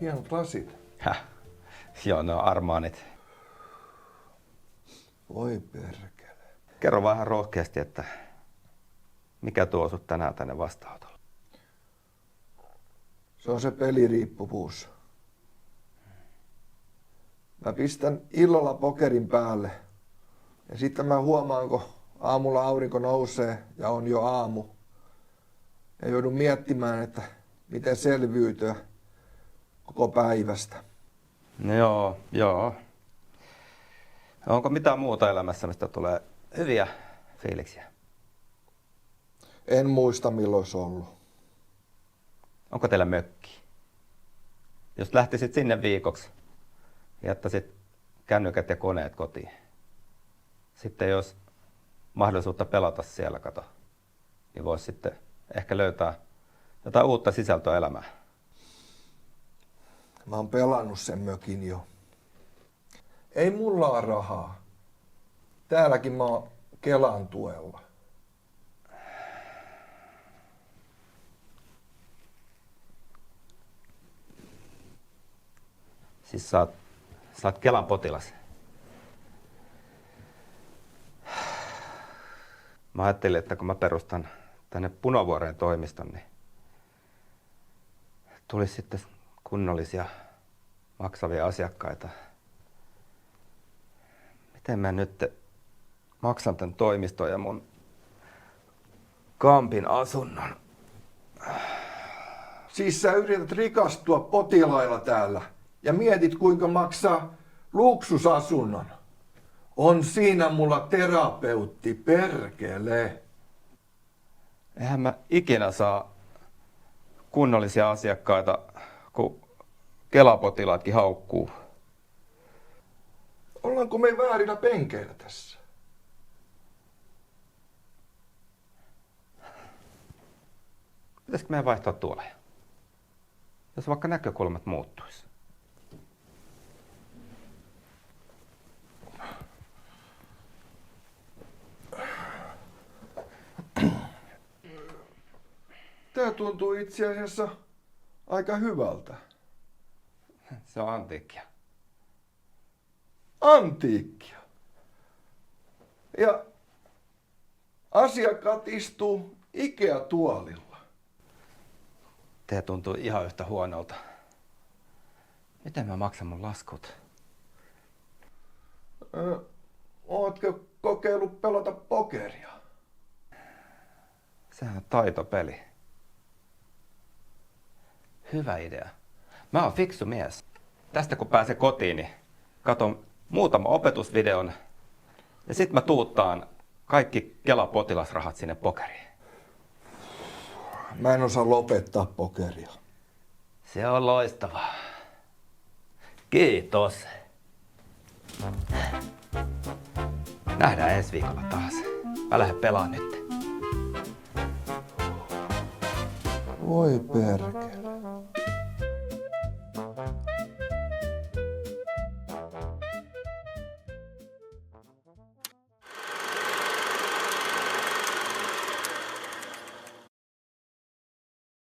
Hienot lasit. Häh? Joo, ne on Armanit. Voi perkele. Kerro vähän rohkeasti, että mikä tuo sut tänään tänne vastaanotolle? Se on se peliriippuvuus. Mä pistän illalla pokerin päälle. Ja sitten mä huomaan, kun aamulla aurinko nousee ja on jo aamu. Ja joudun miettimään, että miten selviytyä koko päivästä. No joo. Onko mitään muuta elämässä, mistä tulee hyviä fiiliksiä? En muista, milloin se on ollut. Onko teillä mökki? Jos lähtisit sinne viikoksi, jättäisit kännykät ja koneet kotiin. Sitten jos mahdollisuutta pelata siellä, niin voisi sitten ehkä löytää jotain uutta sisältöä elämään. Mä oon pelannut sen mökin jo. Ei mulla ole rahaa. Täälläkin mä oon Kelan tuella. Siis sä oot Kelan potilas. Mä ajattelin, että kun mä perustan tänne Punavuoreen toimiston, niin tulisi sitten kunnollisia maksavia asiakkaita. Miten mä nyt maksan tän toimiston ja mun Kampin asunnon? Siis sä yrität rikastua potilailla täällä ja mietit, kuinka maksaa luksusasunnon. On siinä mulla terapeutti, perkele. Eihän mä ikinä saa kunnollisia asiakkaita, kun Kelapotilaatkin haukkuu. Ollaanko me väärillä penkeillä tässä? Pitäisikö meidän vaihtaa tuoleja? Jos vaikka näkökulmat muuttuisi. Tää tuntuu itse asiassa aika hyvältä. Se on antiikkia. Antiikkia. Ja asiakkaat istuu Ikea-tuolilla. Tää tuntuu ihan yhtä huonolta. Miten mä maksan mun laskut? Ootko kokeillut pelata pokeria? Sehän on taitopeli. Hyvä idea. Mä oon fiksu mies. Tästä kun pääsen kotiin, niin katon muutaman opetusvideon ja sit mä tuuttaan kaikki Kela-potilasrahat sinne pokeriin. Mä en osaa lopettaa pokeria. Se on loistavaa. Kiitos. Nähdään ensi viikolla taas. Mä lähden pelaan nyt. Voi perkele.